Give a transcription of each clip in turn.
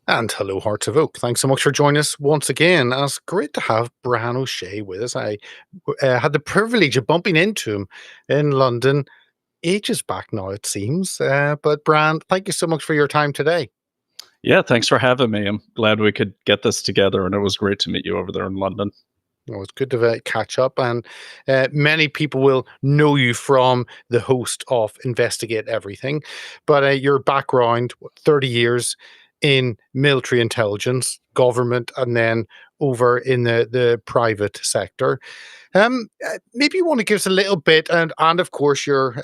And hello, Hearts of Oak. Thanks so much for joining us once again. And it's great to have Brian O'Shea with us. I had the privilege of bumping into him in London ages back now, it seems. But Brian, thank you so much for your time today. Yeah, thanks for having me. I'm glad we could get this together, and it was great to meet you over there in London. It's good to catch up, and many people will know you from the host of Investigate Everything. But your background, 30 years in military intelligence, government, and then over in the private sector. Maybe you want to give us a little bit, and of course your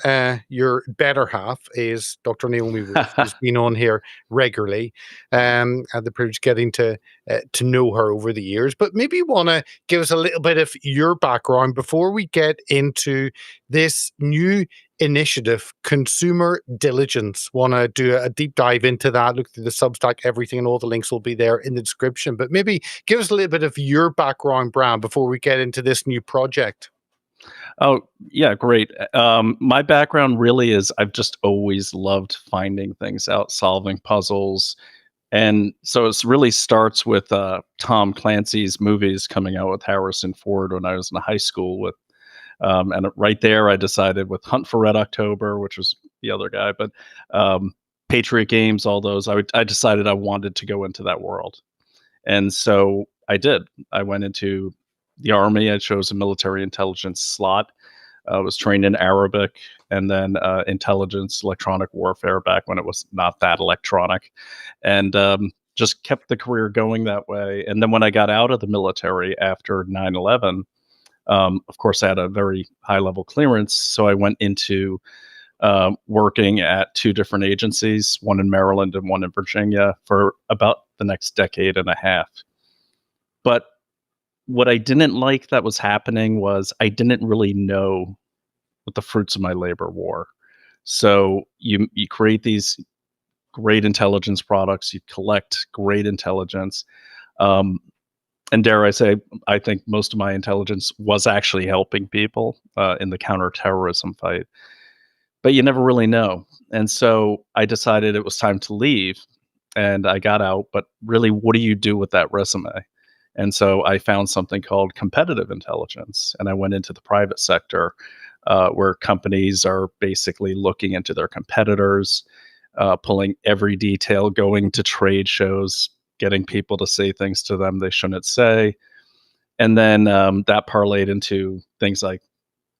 better half is Dr. Naomi Wolf, who's been on here regularly. Had the privilege of getting to know her over the years. But maybe you want to give us a little bit of your background before we get into this new initiative, Consumer Diligence. Want to do a deep dive into that, look through the Substack, everything, and all the links will be there in the description. But maybe give us a little bit of your background, Bram, before we get into this new project. Oh, yeah, great. My background really is I've just always loved finding things out, solving puzzles. And so it really starts with Tom Clancy's movies coming out with Harrison Ford when I was in high school. And right there, I decided with Hunt for Red October, which was the other guy, but Patriot Games, all those, I decided I wanted to go into that world. And so I did. I went into the army. I chose a military intelligence slot. I was trained in Arabic and then intelligence, electronic warfare back when it was not that electronic, and just kept the career going that way. And then when I got out of the military after 9/11, of course, I had a very high level clearance. So I went into working at two different agencies, one in Maryland and one in Virginia, for about the next decade and a half. But what I didn't like that was happening was I didn't really know what the fruits of my labor were. So you create these great intelligence products, you collect great intelligence, and dare I say, I think most of my intelligence was actually helping people in the counterterrorism fight. But you never really know. And so I decided it was time to leave, and I got out. But really, what do you do with that resume? And so I found something called competitive intelligence, and I went into the private sector where companies are basically looking into their competitors, pulling every detail, going to trade shows, getting people to say things to them they shouldn't say. And then that parlayed into things like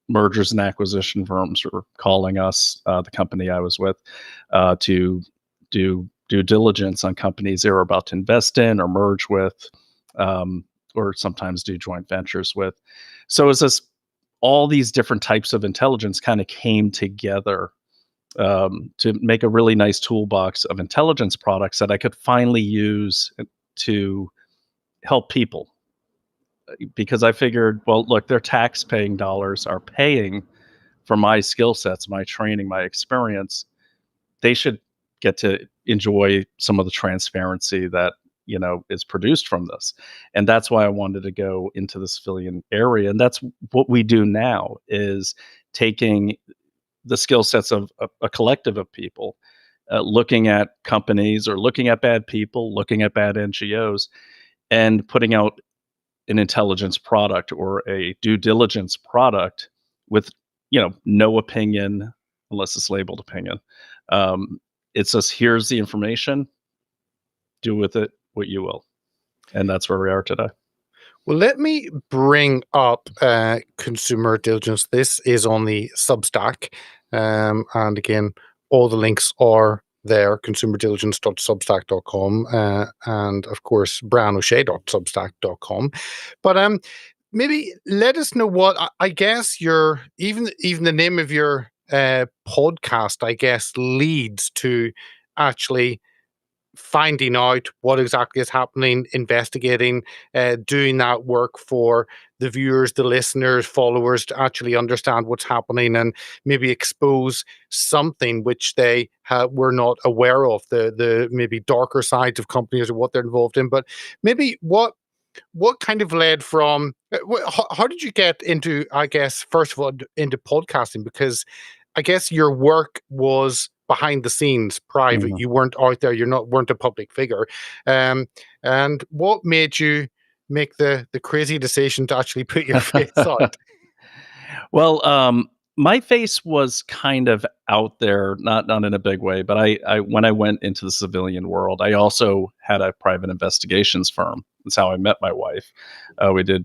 mergers and acquisition firms were calling us, the company I was with, to do due diligence on companies they were about to invest in or merge with, or sometimes do joint ventures with. So it's this all these different types of intelligence kind of came together to make a really nice toolbox of intelligence products that I could finally use to help people. Because I figured, well, look, their tax-paying dollars are paying for my skill sets, my training, my experience. They should get to enjoy some of the transparency that is produced from this. And that's why I wanted to go into the civilian area. And that's what we do now, is taking the skill sets of a collective of people, looking at companies or looking at bad people, looking at bad NGOs, and putting out an intelligence product or a due diligence product with no opinion unless it's labeled opinion. It's just, here's the information, do with it what you will. And that's where we are today. Well, let me bring up Consumer Diligence. This is on the Substack. And again, all the links are there, consumerdiligence.substack.com, and of course, brianocshea.substack.com. But maybe let us know what I guess your even the name of your podcast, I guess, leads to actually finding out what exactly is happening, investigating, doing that work for the viewers, the listeners, followers to actually understand what's happening and maybe expose something which they were not aware of, the maybe darker sides of companies or what they're involved in. But maybe what kind of led from how did you get into, I guess, first of all, into podcasting? Because I guess your work was behind the scenes, private. Mhm. You weren't out there. Weren't a public figure. Um, and what made you make the crazy decision to actually put your face out? Well, my face was kind of out there, not in a big way, but I when I went into the civilian world, I also had a private investigations firm. That's how I met my wife. We did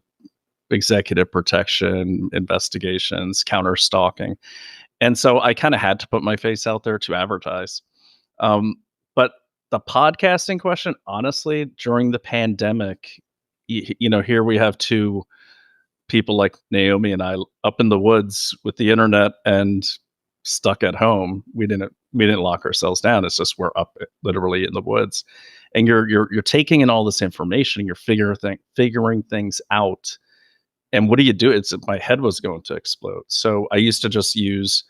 executive protection investigations, counter stalking, and so I kind of had to put my face out there to advertise. Um, but the podcasting question, honestly, during the pandemic, here we have two people like Naomi and I up in the woods with the internet and stuck at home. We didn't lock ourselves down. It's just we're up literally in the woods, and you're taking in all this information. And you're figuring things out. And what do you do? It's my head was going to explode. So I used to just use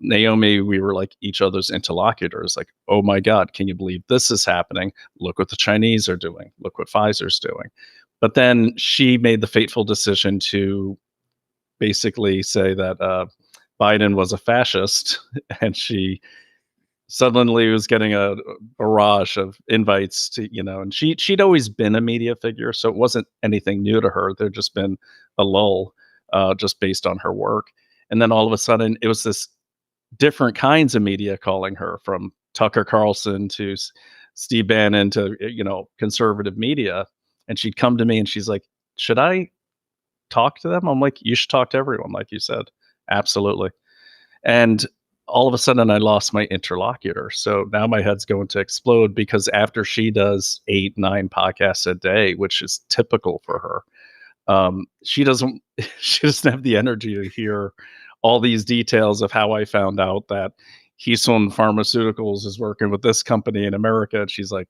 Naomi. We were like each other's interlocutors. Like, oh my God, can you believe this is happening? Look what the Chinese are doing. Look what Pfizer's doing. But then she made the fateful decision to basically say that Biden was a fascist, and she suddenly was getting a barrage of invites to, and she'd always been a media figure, so it wasn't anything new to her. There'd just been a lull, just based on her work, and then all of a sudden it was this different kinds of media calling her, from Tucker Carlson to Steve Bannon to conservative media, and she'd come to me and she's like, "Should I talk to them?" I'm like, "You should talk to everyone, like you said, absolutely." And all of a sudden, I lost my interlocutor. So now my head's going to explode, because after she does 8, 9 podcasts a day, which is typical for her, she doesn't she doesn't have the energy to hear all these details of how I found out that Heason Pharmaceuticals is working with this company in America. And she's like,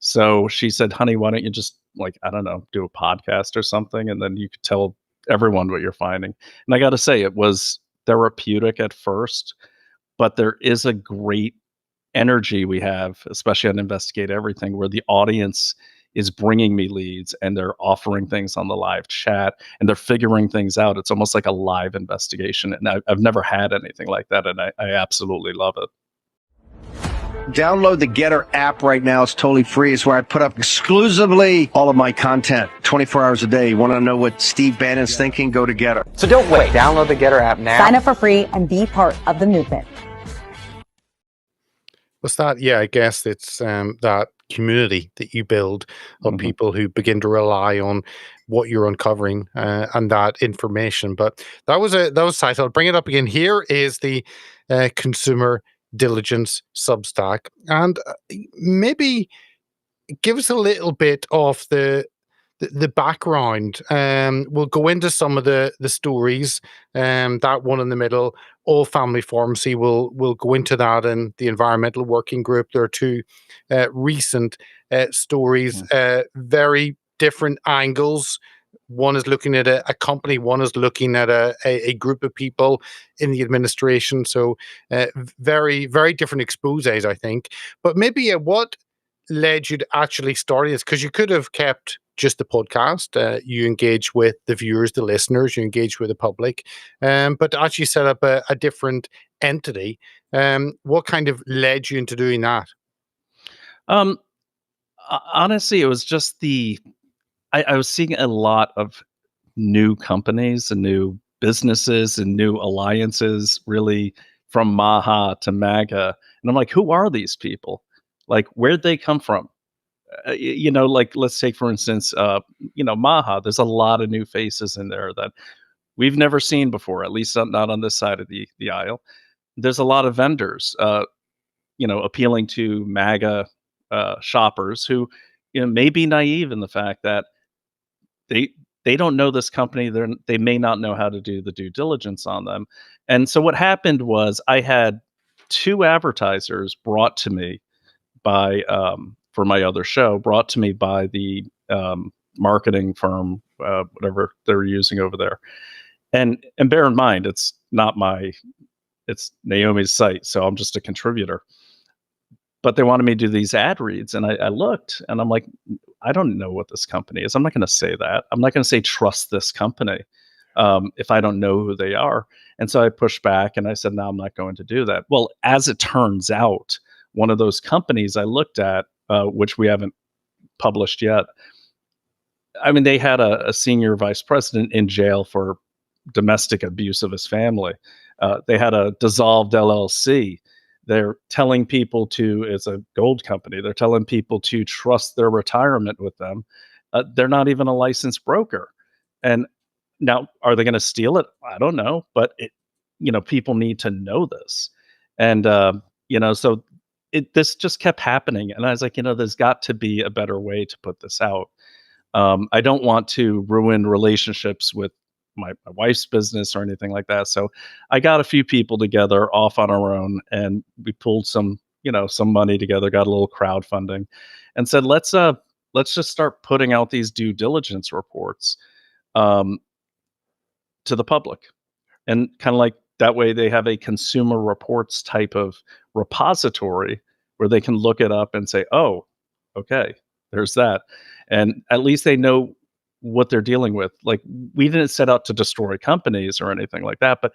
so she said, "Honey, why don't you just, like, I don't know, do a podcast or something, and then you could tell everyone what you're finding." And I got to say, it was therapeutic at first, but there is a great energy we have, especially on Investigate Everything, where the audience is bringing me leads and they're offering things on the live chat and they're figuring things out. It's almost like a live investigation. And I've never had anything like that. And I absolutely love it. Download the Getter app right now. It's totally free. It's where I put up exclusively all of my content 24 hours a day. You want to know what Steve Bannon's thinking? Go to Getter. So don't wait. Download the Getter app now. Sign up for free and be part of the movement. Was that, yeah, I guess it's that community that you build of people who begin to rely on what you're uncovering and that information. But that was title. I'll bring it up again. Here is the Consumer Diligence Substack, and maybe give us a little bit of the background. We'll go into some of the stories. That one in the middle, All Family Pharmacy. We'll go into that, and the Environmental Working Group. There are two recent stories, very different angles. One is looking at a company, one is looking at a group of people in the administration. So very, very different exposes, I think. But maybe what led you to actually start this? Because you could have kept just the podcast. You engage with the viewers, the listeners, you engage with the public. But to actually set up a different entity, what kind of led you into doing that? Honestly, it was just I was seeing a lot of new companies and new businesses and new alliances, really, from Maha to MAGA. And I'm like, who are these people? Like, where'd they come from? Like, let's take, for instance, Maha. There's a lot of new faces in there that we've never seen before, at least not on this side of the aisle. There's a lot of vendors, appealing to MAGA shoppers who, may be naive in the fact that they don't know this company. They may not know how to do the due diligence on them. And so what happened was I had 2 advertisers brought to me by for my other show, brought to me by the marketing firm, whatever they're using over there. And bear in mind, it's Naomi's site, so I'm just a contributor. But they wanted me to do these ad reads, and I looked, and I'm like, I don't know what this company is. I'm not going to say that. I'm not going to say trust this company if I don't know who they are. And so I pushed back and I said, no, I'm not going to do that. Well, as it turns out, one of those companies I looked at, which we haven't published yet, I mean, they had a senior vice president in jail for domestic abuse of his family. They had a dissolved LLC. They're telling people to, it's a gold company, they're telling people to trust their retirement with them. They're not even a licensed broker. And now, are they going to steal it? I don't know, but people need to know this. And, so this just kept happening. And I was like, there's got to be a better way to put this out. I don't want to ruin relationships with my wife's business or anything like that. So I got a few people together off on our own, and we pulled some money together, got a little crowdfunding, and said, let's just start putting out these due diligence reports to the public. And kind of like that way they have a consumer reports type of repository where they can look it up and say, oh, okay, there's that. And at least they know what they're dealing with. Like, we didn't set out to destroy companies or anything like that, but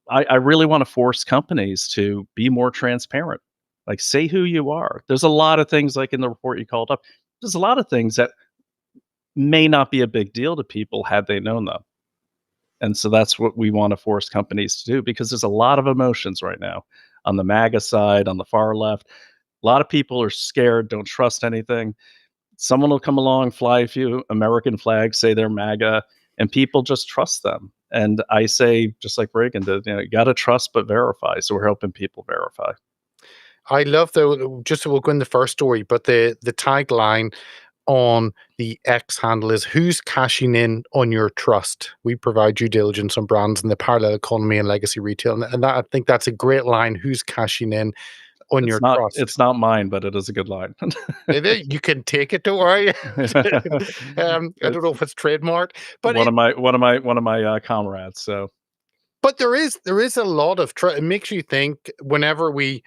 I really want to force companies to be more transparent. Like, say who you are. There's a lot of things, like in the report you called up, there's a lot of things that may not be a big deal to people had they known them. And so that's what we want to force companies to do, because there's a lot of emotions right now on the MAGA side, on the far left. A lot of people are scared, don't trust anything. Someone will come along, fly a few American flags, say they're MAGA, and people just trust them. And I say, just like Reagan did, you got to trust but verify. So we're helping people verify. I love, though, just we'll go in the first story, but the tagline on the X handle is, who's cashing in on your trust? We provide due diligence on brands in the parallel economy and legacy retail. And that, I think that's a great line. Who's cashing in on your trust? It's not mine, but it is a good line. You can take it, don't worry. I don't know if it's trademarked, but one of my comrades. So, but there is a lot of it makes you think. Whenever we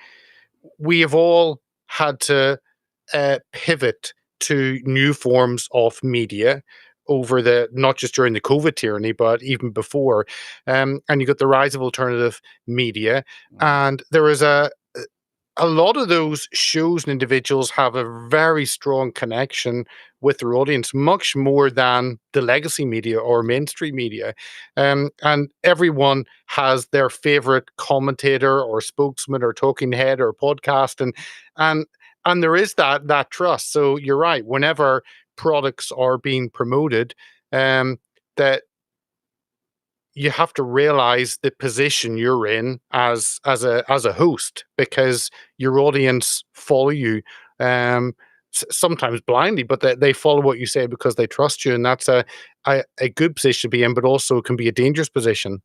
have all had to pivot to new forms of media over not just during the COVID tyranny, but even before, and you got the rise of alternative media, and there is a lot of those shows and individuals have a very strong connection with their audience, much more than the legacy media or mainstream media. And everyone has their favorite commentator or spokesman or talking head or podcast. And there is that trust. So you're right. Whenever products are being promoted, that you have to realize the position you're in as a host, because your audience follow you, sometimes blindly, but they follow what you say because they trust you, and that's a good position to be in, but also can be a dangerous position.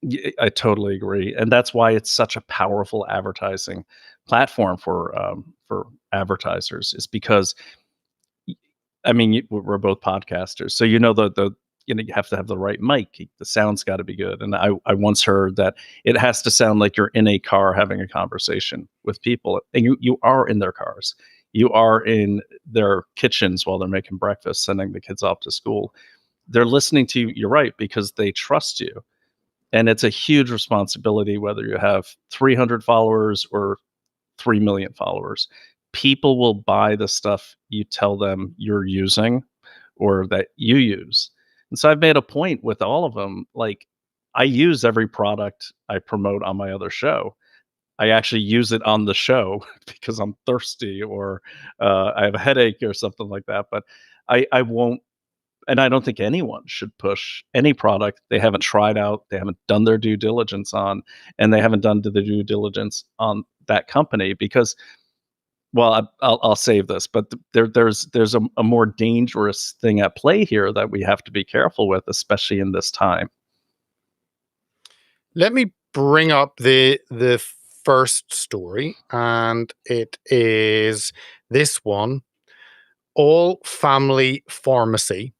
Yeah, I totally agree, and that's why it's such a powerful advertising platform for advertisers. Is because, I mean, we're both podcasters, so the you have to have the right mic. The sound's got to be good. And I once heard that it has to sound like you're in a car having a conversation with people, and you are in their cars. You are in their kitchens while they're making breakfast, sending the kids off to school. They're listening to you. You're right, because they trust you. And it's a huge responsibility, whether you have 300 followers or 3 million followers. People will buy the stuff you tell them you're using or that you use. And so I've made a point with all of them. Like, I use every product I promote on my other show. I actually use it on the show because I'm thirsty or I have a headache or something like that. But I won't. And I don't think anyone should push any product they haven't tried out, they haven't done their due diligence on, and they haven't done the due diligence on that company. Because, well, I'll save this, but there's a more dangerous thing at play here that we have to be careful with, especially in this time. Let me bring up the first story, and it is this one: All Family Pharmacy.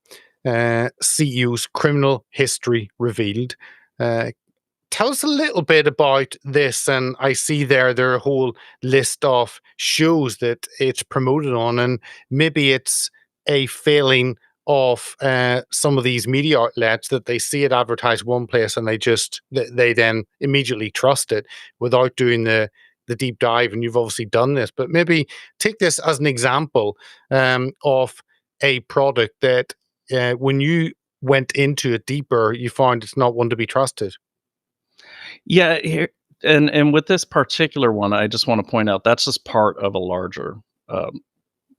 CEO's criminal history revealed. Tell us a little bit about this. And I see there are a whole list of shows that it's promoted on, and maybe it's a failing of some of these media outlets that they see it advertised one place and they then immediately trust it without doing the deep dive. And you've obviously done this, but maybe take this as an example of a product that when you went into it deeper, you found it's not one to be trusted. Yeah, and with this particular one, I just want to point out that's just part of a larger um,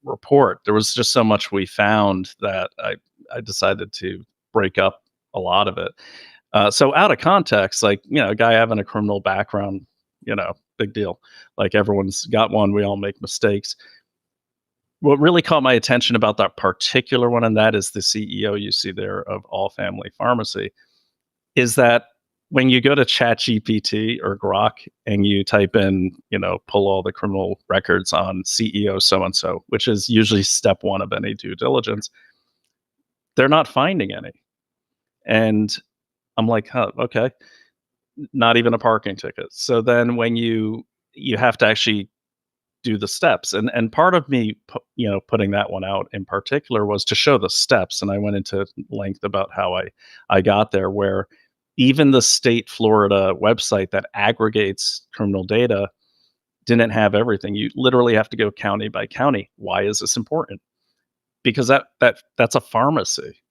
report. There was just so much we found that I decided to break up a lot of it. So out of context, like, a guy having a criminal background, big deal. Like, everyone's got one. We all make mistakes. What really caught my attention about that particular one, and that is the CEO you see there of All Family Pharmacy, is that when you go to ChatGPT or Grok and you type in, pull all the criminal records on CEO so and so, which is usually step one of any due diligence, they're not finding any. And I'm like, huh, okay, not even a parking ticket. So then when you have to actually do the steps, and part of me, putting that one out in particular was to show the steps, and I went into length about how I got there, where even the state Florida website that aggregates criminal data didn't have everything. You literally have to go county by county. Why is this important? Because that's a pharmacy.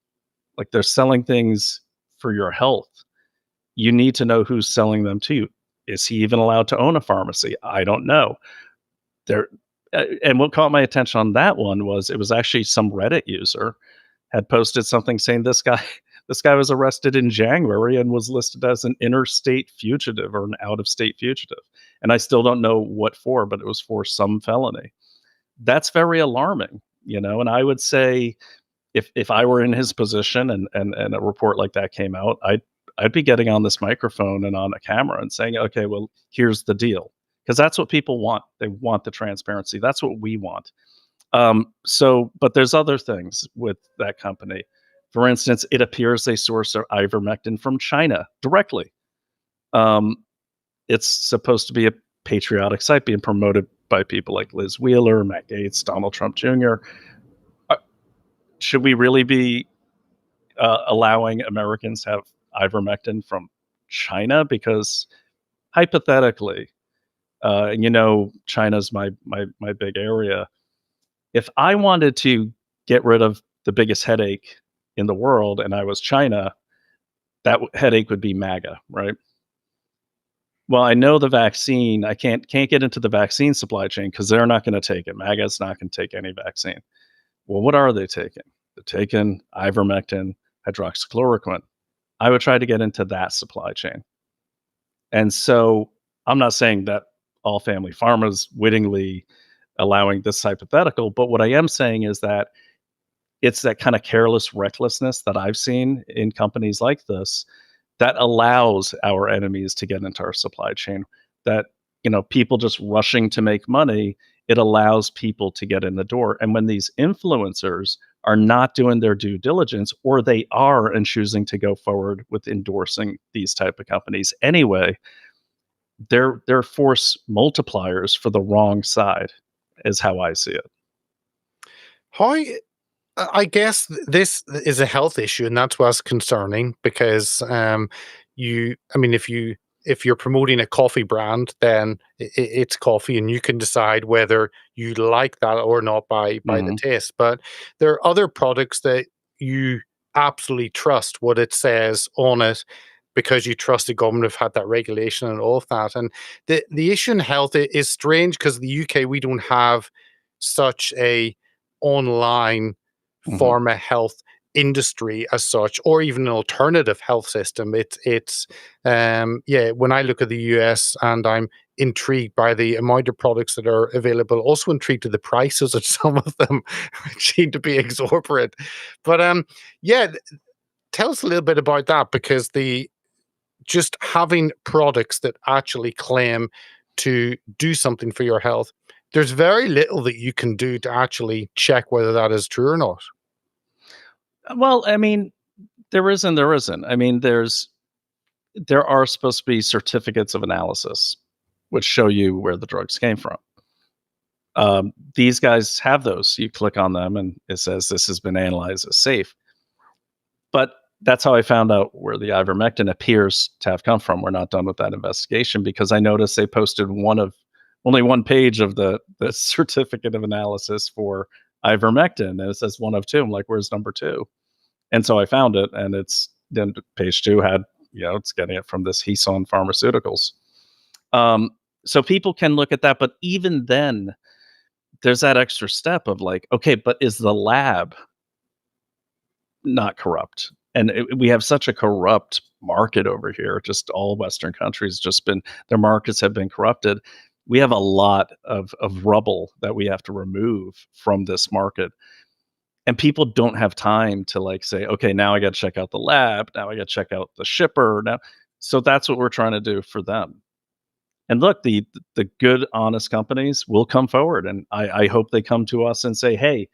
Like, they're selling things for your health. You need to know who's selling them to you. Is he even allowed to own a pharmacy? I don't know. And what caught my attention on that one was it was actually some Reddit user had posted something saying this guy was arrested in January and was listed as an interstate fugitive or an out-of-state fugitive. And I still don't know what for, but it was for some felony. That's very alarming, and I would say if I were in his position and a report like that came out, I'd be getting on this microphone and on a camera and saying, okay, well, here's the deal. Because that's what people want. They want the transparency. That's what we want. But there's other things with that company. For instance, it appears they source their ivermectin from China directly. It's supposed to be a patriotic site being promoted by people like Liz Wheeler, Matt Gaetz, Donald Trump Jr. Should we really be allowing Americans to have ivermectin from China? Because hypothetically, China's my big area. If I wanted to get rid of the biggest headache in the world and I was China, that headache would be MAGA, right? Well, I know the vaccine. I can't get into the vaccine supply chain because they're not going to take it. MAGA's not going to take any vaccine. Well, what are they taking? They're taking ivermectin, hydroxychloroquine. I would try to get into that supply chain. And so I'm not saying that All Family Pharma's wittingly allowing this hypothetical, but what I am saying is that it's that kind of careless recklessness that I've seen in companies like this that allows our enemies to get into our supply chain. That, people just rushing to make money, it allows people to get in the door. And when these influencers are not doing their due diligence, or they are and choosing to go forward with endorsing these type of companies anyway, they're force multipliers for the wrong side, is how I see it. How I guess this is a health issue, and that's what's concerning because if you're promoting a coffee brand, then it's coffee, and you can decide whether you like that or not by the taste. But there are other products that you absolutely trust what it says on it because you trust the government have had that regulation and all of that. And the issue in health is strange because the UK, we don't have such a online pharma health industry as such, or even an alternative health system. It's when I look at the US, and I'm intrigued by the amount of products that are available, also intrigued to the prices of some of them, which seem to be exorbitant. But tell us a little bit about that, because just having products that actually claim to do something for your health, there's very little that you can do to actually check whether that is true or not. Well, I mean, there is and there isn't. I mean, there are supposed to be certificates of analysis which show you where the drugs came from. These guys have those. You click on them and it says this has been analyzed as safe. But that's how I found out where the ivermectin appears to have come from. We're not done with that investigation because I noticed they posted only one page of the certificate of analysis for ivermectin, and it says one of two. I'm like, where's number two? And so I found it, and it's then page two had, it's getting it from this Hison Pharmaceuticals. So people can look at that, but even then, there's that extra step of like, okay, but is the lab not corrupt? And we have such a corrupt market over here. Just all Western countries, their markets have been corrupted. We have a lot of rubble that we have to remove from this market. And people don't have time to like say, okay, now I got to check out the lab. Now I got to check out the shipper. Now, so that's what we're trying to do for them. And look, the good, honest companies will come forward, and I hope they come to us and say, hey,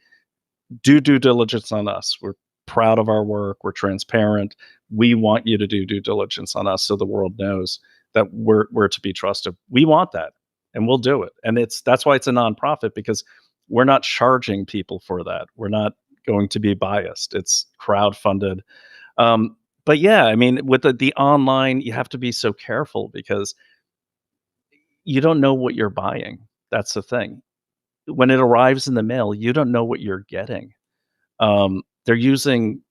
do due diligence on us. We're proud of our work. We're transparent. We want you to do due diligence on us so the world knows that we're to be trusted. We want that, and we'll do it. And that's why it's a nonprofit, because we're not charging people for that. We're not going to be biased. It's crowdfunded. But yeah, I mean, with the online, you have to be so careful because you don't know what you're buying. That's the thing. When it arrives in the mail, you don't know what you're getting. They're using,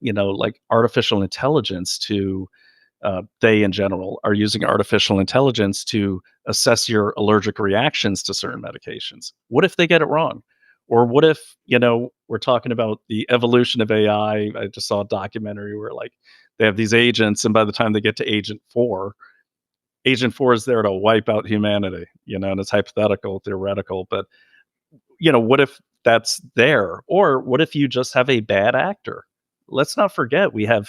like artificial intelligence they in general are using artificial intelligence to assess your allergic reactions to certain medications. What if they get it wrong? Or what if, we're talking about the evolution of AI. I just saw a documentary where like they have these agents, and by the time they get to Agent 4 is there to wipe out humanity, and it's hypothetical, theoretical, but what if that's there? Or what if you just have a bad actor? Let's not forget we had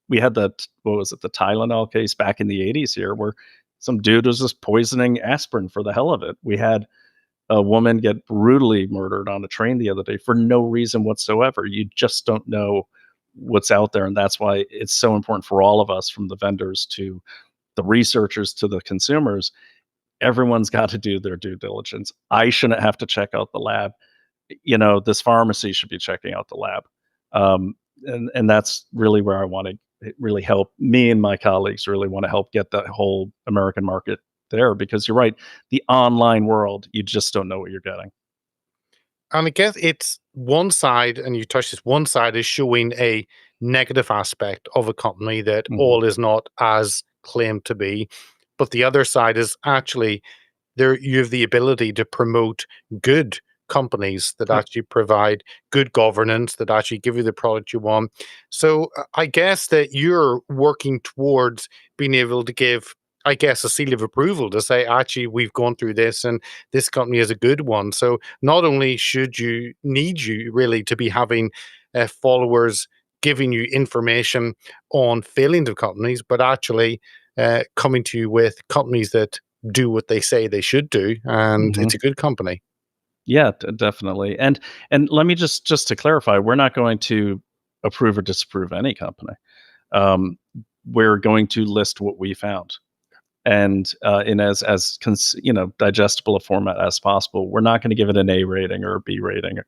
what was it, the Tylenol case back in the 80s here, where some dude was just poisoning aspirin for the hell of it. We had a woman get brutally murdered on a train the other day for no reason whatsoever. You just don't know what's out there, and that's why it's so important for all of us, from the vendors to the researchers to the consumers. Everyone's got to do their due diligence. I shouldn't have to check out the lab. This pharmacy should be checking out the lab. And that's really where I want to really help. Me and my colleagues really want to help get the whole American market there, because you're right. The online world, you just don't know what you're getting. And I guess it's one side, and you touched this, one side is showing a negative aspect of a company that all is not as claimed to be. But the other side is actually there you have the ability to promote good companies that actually provide good governance, that actually give you the product you want. So I guess that you're working towards being able to give, I guess, a seal of approval to say, actually, we've gone through this and this company is a good one. So not only need you really to be having followers giving you information on failings of companies, but actually coming to you with companies that do what they say they should do, and it's a good company. Yeah, definitely. And let me just to clarify, we're not going to approve or disapprove any company. We're going to list what we found, and in as digestible a format as possible. We're not going to give it an A rating or a B rating,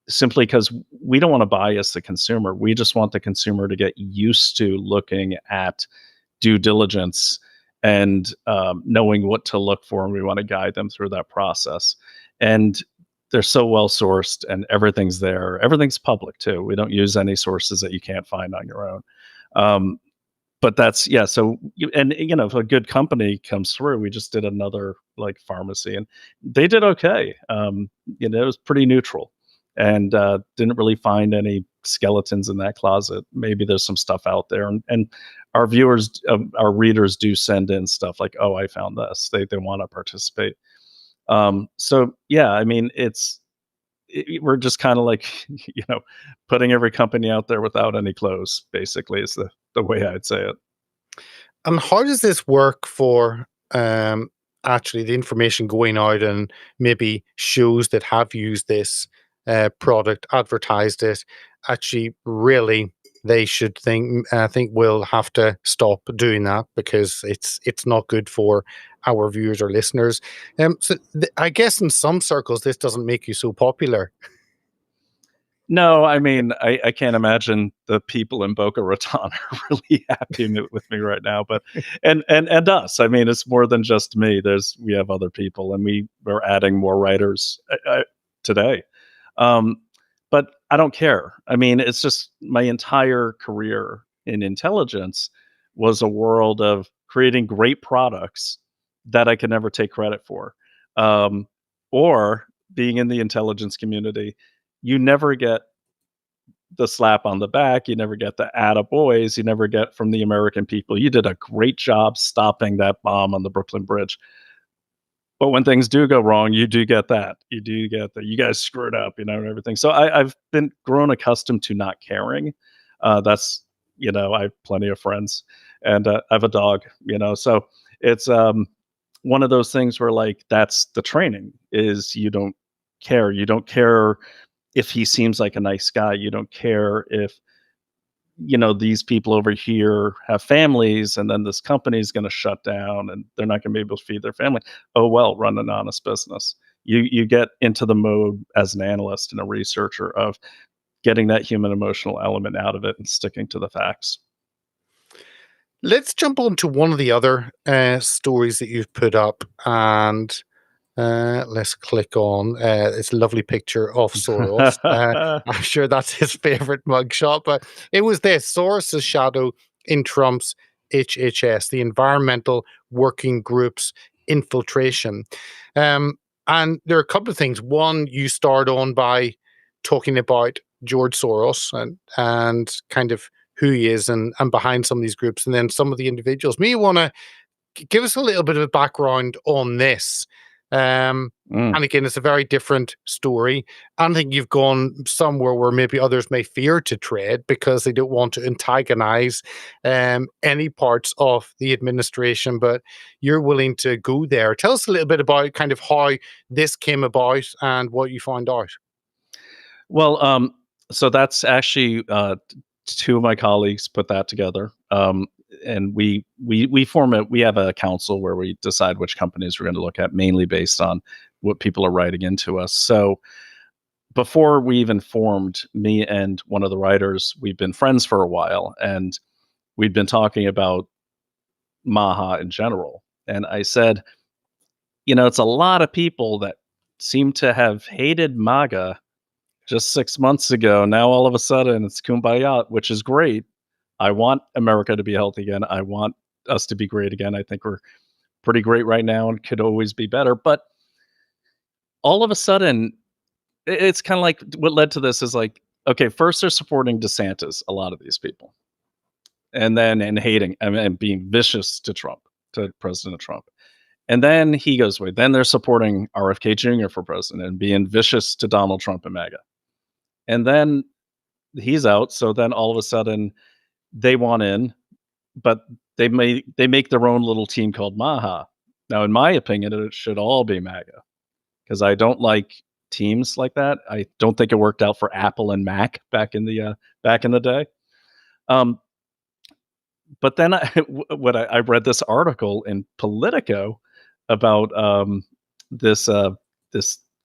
simply because we don't want to bias the consumer. We just want the consumer to get used to looking at due diligence and knowing what to look for, and we want to guide them through that process. And they're so well sourced, and everything's there. Everything's public too. We don't use any sources that you can't find on your own. But that's, yeah. So if a good company comes through, we just did another like pharmacy, and they did okay. It was pretty neutral, and didn't really find any skeletons in that closet. Maybe there's some stuff out there, and our viewers, our readers do send in stuff like, oh, I found this. They want to participate. So yeah, I mean, we're just kind of like, putting every company out there without any clothes, basically, is the way I'd say it. And how does this work for actually the information going out, and maybe shows that have used this product, advertised it, actually really they should think, I think we'll have to stop doing that because it's not good for our viewers or listeners. I guess in some circles, this doesn't make you so popular. No, I mean, I can't imagine the people in Boca Raton are really happy with me right now. But and us. I mean, it's more than just me. We have other people, and we're adding more writers today. Um, but I don't care. I mean, it's just my entire career in intelligence was a world of creating great products that I could never take credit for, or being in the intelligence community. You never get the slap on the back. You never get the attaboys. You never get from the American people. You did a great job stopping that bomb on the Brooklyn Bridge. But when things do go wrong, you do get that. You do get that. You guys screwed up, and everything. So I've been grown accustomed to not caring. That's I have plenty of friends, and I have a dog. So it's one of those things where like that's the training is you don't care. You don't care if he seems like a nice guy. You don't care if these people over here have families and then this company is going to shut down and they're not going to be able to feed their family. Oh, well, run an honest business. You get into the mode as an analyst and a researcher of getting that human emotional element out of it and sticking to the facts. Let's jump on to one of the other stories that you've put up, and let's click on it's a lovely picture of Soros. I'm sure that's his favorite mugshot, but it was this Soros' shadow in Trump's HHS, the Environmental Working Group's infiltration. And there are a couple of things. One, you start on by talking about George Soros and kind of who he is and behind some of these groups, and then some of the individuals. Maybe you want to give us a little bit of a background on this. And again, it's a very different story. I think you've gone somewhere where maybe others may fear to tread because they don't want to antagonize any parts of the administration, but you're willing to go there. Tell us a little bit about kind of how this came about and what you found out. Well, so that's actually two of my colleagues put that together. And we have a council where we decide which companies we're going to look at, mainly based on what people are writing into us. So before we even formed, me and one of the writers, we've been friends for a while, and we'd been talking about Maha in general. And I said, it's a lot of people that seem to have hated MAGA just 6 months ago. Now all of a sudden it's kumbaya, which is great. I want America to be healthy again. I want us to be great again. I think we're pretty great right now and could always be better. But all of a sudden, it's kind of like what led to this is like, okay, first they're supporting DeSantis, a lot of these people, and then and hating and being vicious to President Trump. And then he goes away. Then they're supporting RFK Jr. for president and being vicious to Donald Trump and MAGA. And then he's out. So then all of a sudden they want in, but they make their own little team called Maha. Now, in my opinion, it should all be MAGA because I don't like teams like that. I don't think it worked out for Apple and Mac back in the day. But then I read this article in Politico about this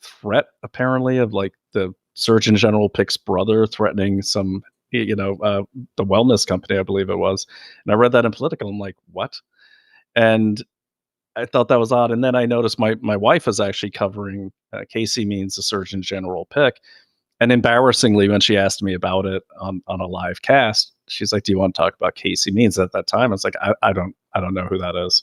threat apparently of like the Surgeon General Pick's brother threatening some the wellness company, I believe it was. And I read that in Politico. I'm like, what? And I thought that was odd. And then I noticed my wife is actually covering Casey Means, the Surgeon General Pick. And embarrassingly, when she asked me about it on a live cast, she's like, "Do you want to talk about Casey Means?" At that time, I was like, "I don't know who that is."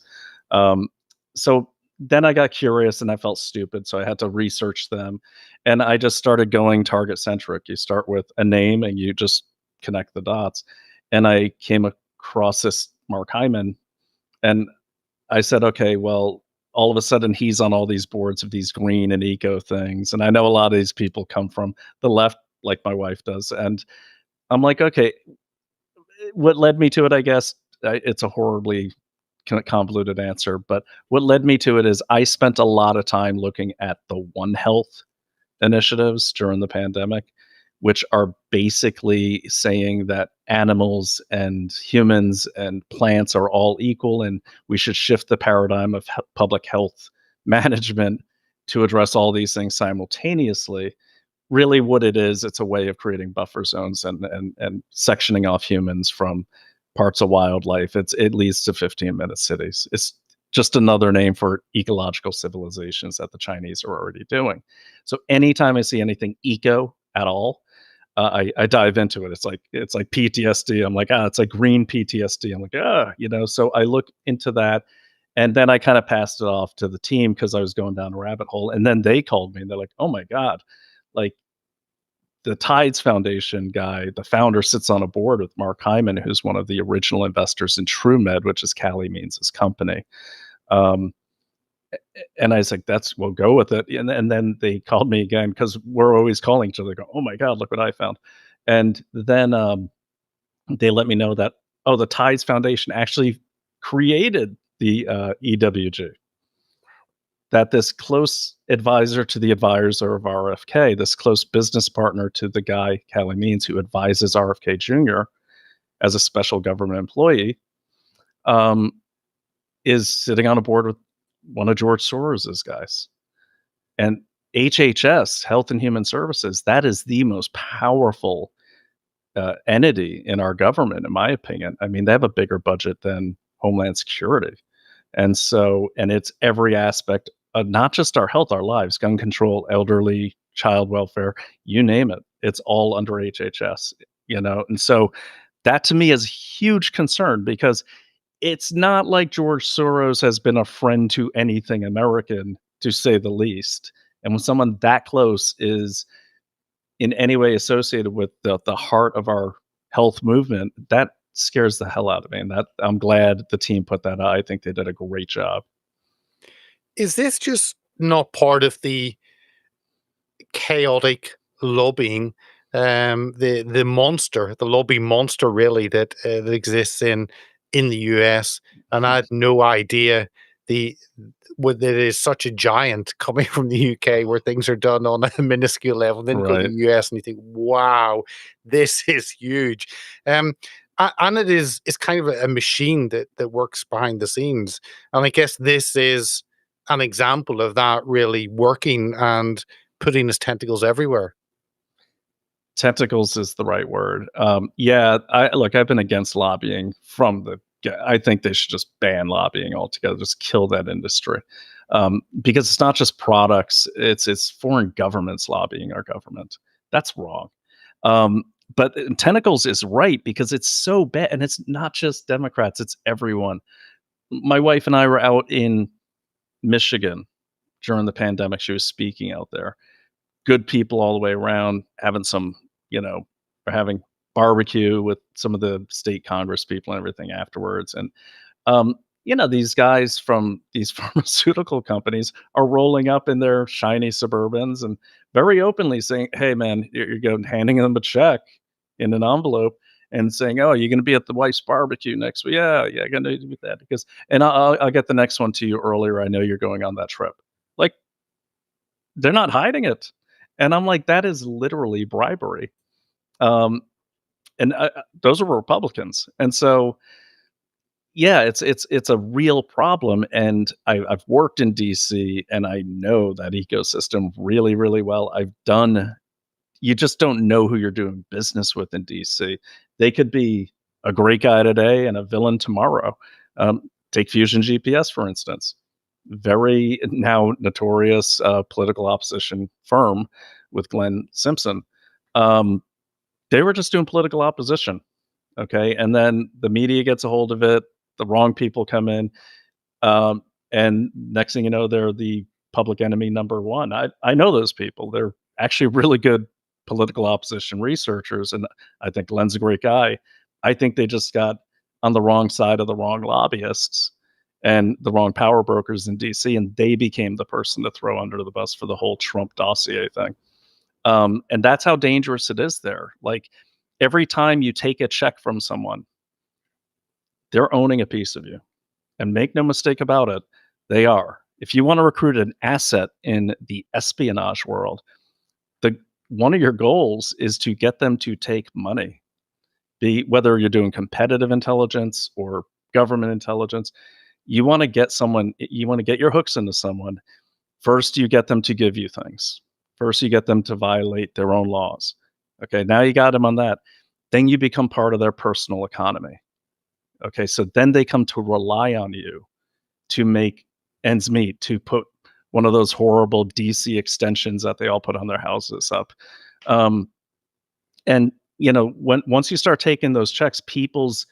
So then I got curious and I felt stupid, so I had to research them, and I just started going target centric. You start with a name and you just connect the dots, and I came across this Mark Hyman, and I said, "Okay, well." All of a sudden he's on all these boards of these green and eco things. And I know a lot of these people come from the left, like my wife does. And I'm like, okay, what led me to it, I guess, it's a horribly convoluted answer, but what led me to it is I spent a lot of time looking at the One Health initiatives during the pandemic, which are basically saying that animals and humans and plants are all equal, and we should shift the paradigm of public health management to address all these things simultaneously. Really, what it is, it's a way of creating buffer zones and sectioning off humans from parts of wildlife. It leads to 15-minute cities. It's just another name for ecological civilizations that the Chinese are already doing. So anytime I see anything eco at all, I dive into it. It's like PTSD. I'm like, it's like green PTSD. I'm like, So I look into that, and then I kind of passed it off to the team because I was going down a rabbit hole. And then they called me and they're like, "Oh my god, like the Tides Foundation guy, the founder, sits on a board with Mark Hyman, who's one of the original investors in TrueMed, which is Callie Means' company." Um, and I was like, we'll go with it. And then they called me again because we're always calling each other, go, "Oh my God, look what I found." And then they let me know that, the Tides Foundation actually created the EWG. That this close advisor to the advisor of RFK, this close business partner to the guy, Callie Means, who advises RFK Jr. as a special government employee, is sitting on a board with one of George Soros's guys. And HHS, Health and Human Services, that is the most powerful entity in our government, in my opinion. I mean, they have a bigger budget than Homeland Security. And it's every aspect of not just our health, our lives, gun control, elderly, child welfare, you name it. It's all under HHS, And so that to me is a huge concern because it's not like George Soros has been a friend to anything American, to say the least. And when someone that close is in any way associated with the heart of our health movement, that scares the hell out of me. And that I'm glad the team put that out. I think they did a great job. Is this just not part of the chaotic lobbying, the lobby monster, really, that exists in the US? And I had no idea that it is such a giant coming from the UK, where things are done on a minuscule level. Then you go to Right. the US and you think, wow, this is huge. And it's kind of a machine that works behind the scenes. And I guess this is an example of that really working and putting his tentacles everywhere. Tentacles is the right word. I've been against lobbying from the I think they should just ban lobbying altogether, just kill that industry. Because it's not just products, it's foreign governments lobbying our government. That's wrong. But tentacles is right because it's so bad, and it's not just Democrats, it's everyone. My wife and I were out in Michigan during the pandemic. She was speaking out there. Good people all the way around, having some, we're having barbecue with some of the state Congress people and everything afterwards. And, these guys from these pharmaceutical companies are rolling up in their shiny Suburbans and very openly saying, "Hey, man, you're going handing them a check in an envelope and saying, 'Oh, you're going to be at the wife's barbecue next week.' Yeah, going to do that because, and I'll get the next one to you earlier. I know you're going on that trip." Like, they're not hiding it. And I'm like, that is literally bribery. And those are Republicans. And so, yeah, it's a real problem. And I've worked in DC and I know that ecosystem really, really well. You just don't know who you're doing business with in DC. They could be a great guy today and a villain tomorrow. Take Fusion GPS, for instance. Very now notorious political opposition firm with Glenn Simpson. They were just doing political opposition. Okay. And then the media gets a hold of it. The wrong people come in. And next thing you know, they're the public enemy number one. I know those people. They're actually really good political opposition researchers. And I think Glenn's a great guy. I think they just got on the wrong side of the wrong lobbyists and the wrong power brokers in DC. And they became the person to throw under the bus for the whole Trump dossier thing. And that's how dangerous it is there. Like, every time you take a check from someone, they're owning a piece of you. And make no mistake about it, they are. If you want to recruit an asset in the espionage world, the one of your goals is to get them to take money. Whether you're doing competitive intelligence or government intelligence, you want to get your hooks into someone. First, you get them to give you things. First, you get them to violate their own laws. Okay, now you got them on that. Then you become part of their personal economy. Okay, so then they come to rely on you to make ends meet, to put one of those horrible DC extensions that they all put on their houses up. And once you start taking those checks, people's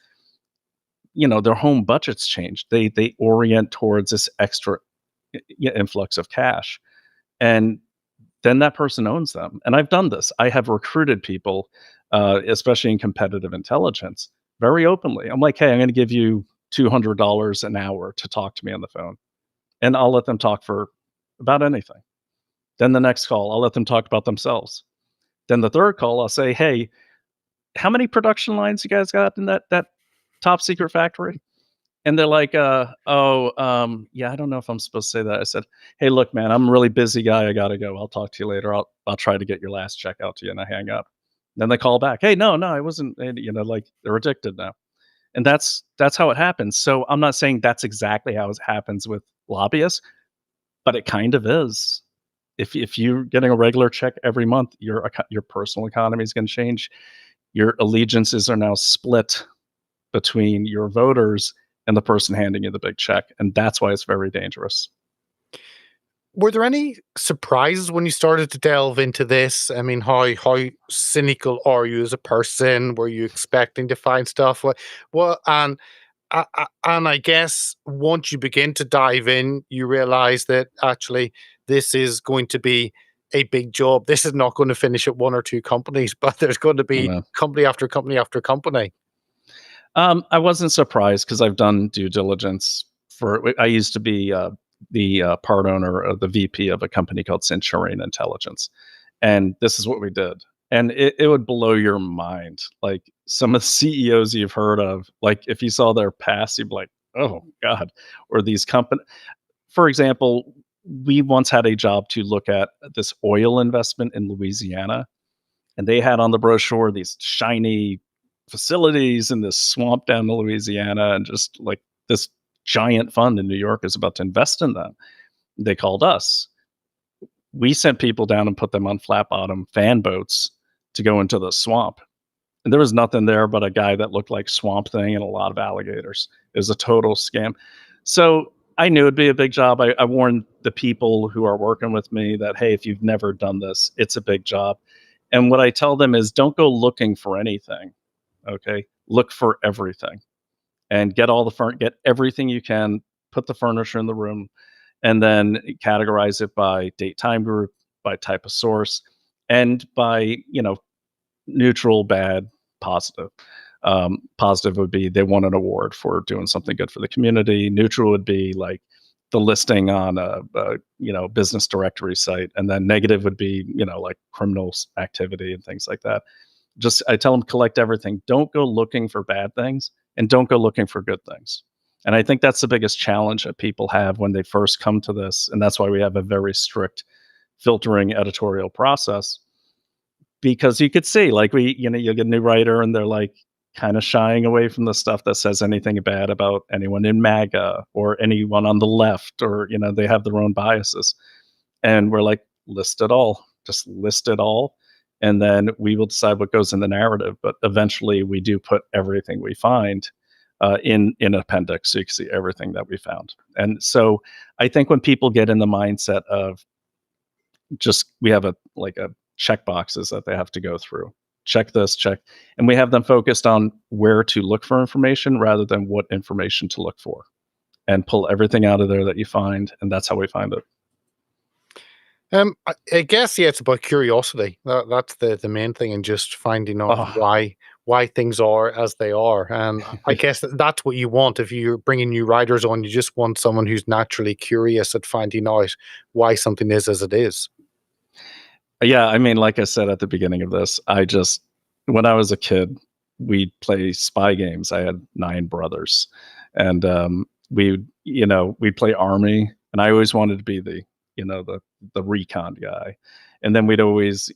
their home budgets change. They orient towards this extra influx of cash, and then that person owns them. And I've done this. I have recruited people, especially in competitive intelligence, very openly. I'm like, hey, I'm going to give you $200 an hour to talk to me on the phone, and I'll let them talk for about anything. Then the next call, I'll let them talk about themselves. Then the third call, I'll say, hey, how many production lines you guys got in that top secret factory? And they're like, yeah, I don't know if I'm supposed to say that. I said, hey, look, man, I'm a really busy guy. I got to go. I'll talk to you later. I'll try to get your last check out to you. And I hang up. Then they call back. Hey, no, I wasn't, like they're addicted now. And that's how it happens. So I'm not saying that's exactly how it happens with lobbyists, but it kind of is. If you're getting a regular check every month, your personal economy is going to change. Your allegiances are now split between your voters and the person handing you the big check. And that's why it's very dangerous. Were there any surprises when you started to delve into this? I mean, how cynical are you as a person? Were you expecting to find stuff? And I guess once you begin to dive in, you realize that actually this is going to be a big job. This is not going to finish at one or two companies, but there's going to be company after company after company. I wasn't surprised because I've done due diligence I used to be the part owner of the VP of a company called Centurion Intelligence. And this is what we did. And it would blow your mind. Like some of the CEOs you've heard of, like if you saw their past, you'd be like, oh God, or these companies. For example, we once had a job to look at this oil investment in Louisiana. And they had on the brochure these shiny facilities in this swamp down in Louisiana, and just like this giant fund in New York is about to invest in them. They called us. We sent people down and put them on flat bottom fan boats to go into the swamp. And there was nothing there but a guy that looked like Swamp Thing and a lot of alligators. It was a total scam. So I knew it'd be a big job. I warned the people who are working with me that, hey, if you've never done this, it's a big job. And what I tell them is don't go looking for anything. Okay. Look for everything and get get everything you can, put the furniture in the room, and then categorize it by date time group, by type of source, and by, neutral, bad, positive. Positive would be they won an award for doing something good for the community. Neutral would be like the listing on a business directory site, and then negative would be like criminal activity and things like that. I tell them collect everything. Don't go looking for bad things, and don't go looking for good things. And I think that's the biggest challenge that people have when they first come to this, and that's why we have a very strict filtering editorial process. Because you could see, like you get a new writer, and they're like kind of shying away from the stuff that says anything bad about anyone in MAGA or anyone on the left, or they have their own biases. And we're like, list it all, just list it all, and then we will decide what goes in the narrative. But eventually, we do put everything we find in an appendix, so you can see everything that we found. And so, I think when people get in the mindset of we have a check boxes that they have to go through. Check this, check. And we have them focused on where to look for information rather than what information to look for, and pull everything out of there that you find. And that's how we find it. I guess, yeah, it's about curiosity. That's the main thing, and just finding out why things are as they are. And I guess that's what you want. If you're bringing new writers on, you just want someone who's naturally curious at finding out why something is as it is. Yeah, I mean, like I said at the beginning of this, when I was a kid, we'd play spy games. I had 9 brothers, and we'd play army, and I always wanted to be the recon guy. And then we'd always,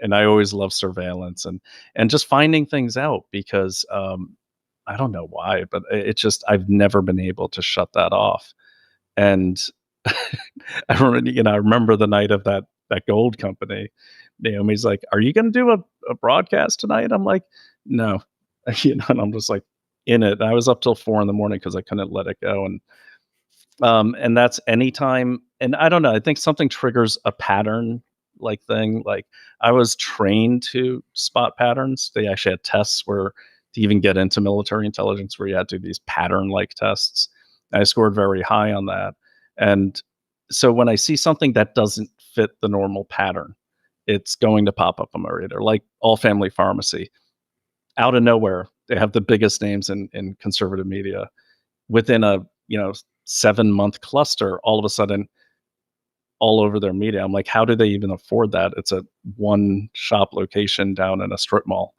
and I always love surveillance and just finding things out because I don't know why, but it's just I've never been able to shut that off. And I remember the night of that gold company. Naomi's like, "Are you going to do a broadcast tonight?" I'm like, "No," and I'm just like in it. I was up till 4 a.m. because I couldn't let it go, and that's anytime. And I don't know. I think something triggers a pattern like thing. Like I was trained to spot patterns. They actually had tests where to even get into military intelligence where you had to do these pattern like tests. I scored very high on that. And so when I see something that doesn't fit the normal pattern, it's going to pop up on my radar, like All Family Pharmacy. Out of nowhere, they have the biggest names in conservative media. Within a 7-month cluster, all of a sudden, all over their media. I'm like, how do they even afford that? It's a one shop location down in a strip mall.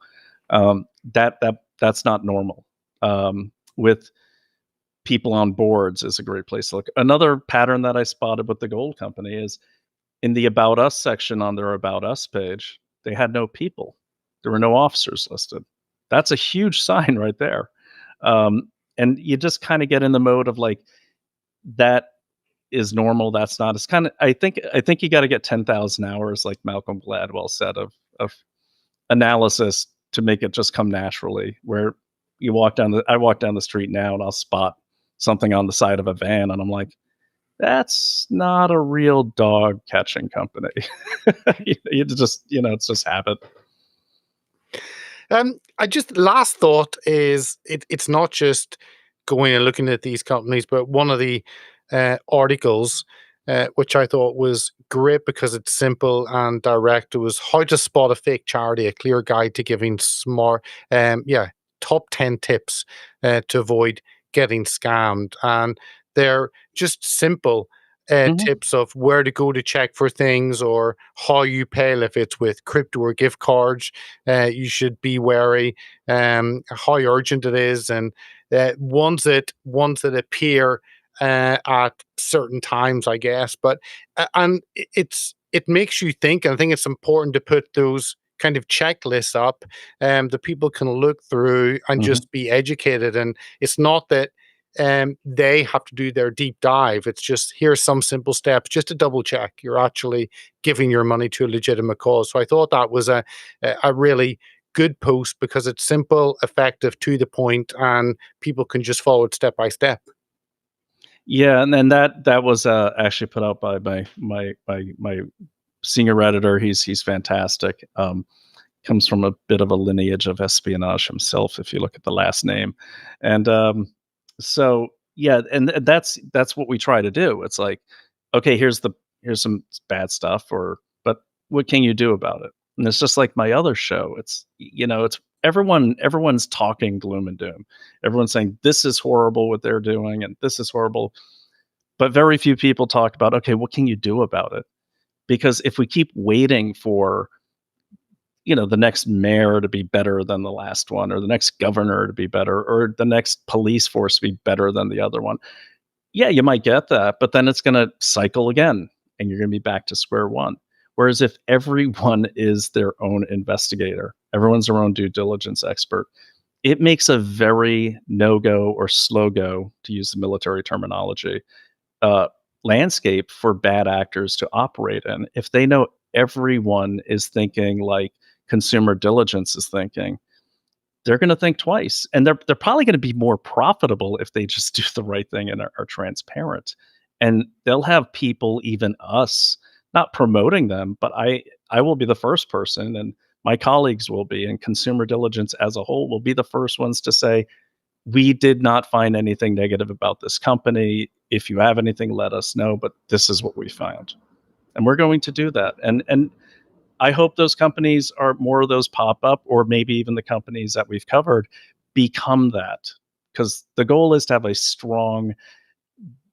That's not normal. With people on boards is a great place to look. Another pattern that I spotted with the gold company is in the About Us section on their About Us page, they had no people. There were no officers listed. That's a huge sign right there. And you just kind of get in the mode of like, that is normal. That's not. It's kind of. I think you got to get 10,000 hours, like Malcolm Gladwell said, of analysis to make it just come naturally. Where I walk down the street now and I'll spot something on the side of a van, and I'm like, that's not a real dog catching company. You just, it's just habit. I just last thought is it's not just going and looking at these companies, but one of the articles which I thought was great because it's simple and direct. It was how to spot a fake charity, a clear guide to giving smart, top 10 tips to avoid getting scammed, and they're just simple tips of where to go to check for things or how you pay. If it's with crypto or gift cards, you should be wary, how urgent it is, and ones that appear at certain times, I guess. But and it makes you think, and I think it's important to put those kind of checklists up that people can look through and just be educated. And it's not that they have to do their deep dive. It's just, here's some simple steps just to double check you're actually giving your money to a legitimate cause. So I thought that was a really good post because it's simple, effective, to the point, and people can just follow it step by step. Yeah, and then that was actually put out by my senior editor. He's fantastic. Comes from a bit of a lineage of espionage himself, if you look at the last name, and so yeah, and that's what we try to do. It's like, okay, here's some bad stuff, but what can you do about it? And it's just like my other show. It's it's everyone's talking gloom and doom. Everyone's saying this is horrible what they're doing and this is horrible. But very few people talk about, okay, what can you do about it? Because if we keep waiting for the next mayor to be better than the last one, or the next governor to be better, or the next police force to be better than the other one, yeah, you might get that, but then it's going to cycle again and you're going to be back to square one. Whereas if everyone is their own investigator, everyone's their own due diligence expert, it makes a very no-go or slow-go, to use the military terminology, landscape for bad actors to operate in. If they know everyone is thinking like Consumer Diligence is thinking, they're going to think twice, and they're probably going to be more profitable if they just do the right thing and are transparent. And they'll have people, even us, not promoting them, but I will be the first person, and my colleagues will be, and Consumer Diligence as a whole will be the first ones to say, we did not find anything negative about this company. If you have anything, let us know, but this is what we found. And we're going to do that. And I hope those companies are more of those pop up, or maybe even the companies that we've covered become that, because the goal is to have a strong,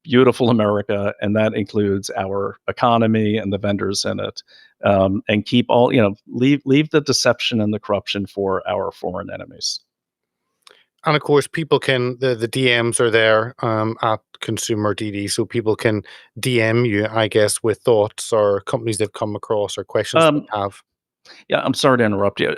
beautiful America, and that includes our economy and the vendors in it, and keep all, leave the deception and the corruption for our foreign enemies. And of course, people can, the DMs are there at Consumer DD so people can DM you, I guess, with thoughts or companies they've come across or questions they Um, have? yeah, I'm sorry to interrupt you.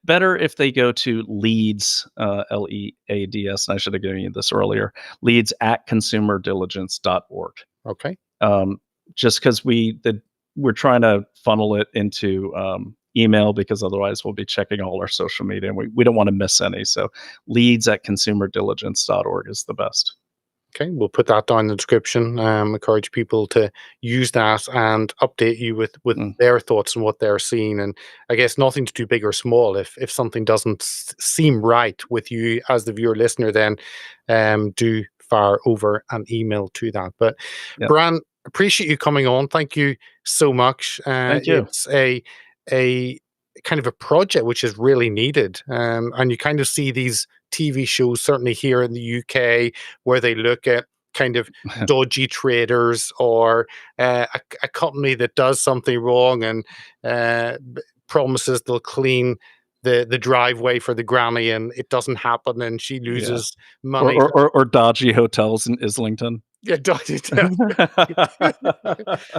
Better if they go to Leads, Leads, and I should have given you this earlier, leads at consumerdiligence.org. Okay. Um, just because we're trying to funnel it into email, because otherwise we'll be checking all our social media, and we don't want to miss any. So leads at consumerdiligence.org is the best. Okay, we'll put that down in the description. Encourage people to use that and update you with Mm. their thoughts and what they're seeing. And I guess nothing's too big or small. If something doesn't seem right with you as the viewer listener, then do fire over an email to that. But Yeah. Bran, appreciate you coming on. Thank you so much. Thank you. It's a kind of a project which is really needed, and you kind of see these TV shows, certainly here in the UK, where they look at kind of dodgy traders or a company that does something wrong and promises they'll clean the driveway for the granny, and it doesn't happen, and she Yeah. loses Or, money. or dodgy hotels in Islington. Yeah, dodgy.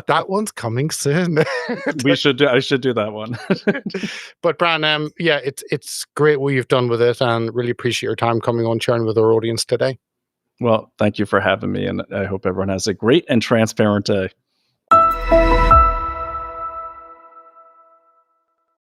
That one's coming soon. I should do that one. But Bran, yeah, it's great what you've done with it, and really appreciate your time coming on, sharing with our audience today. Well, thank you for having me, and I hope everyone has a great and transparent day.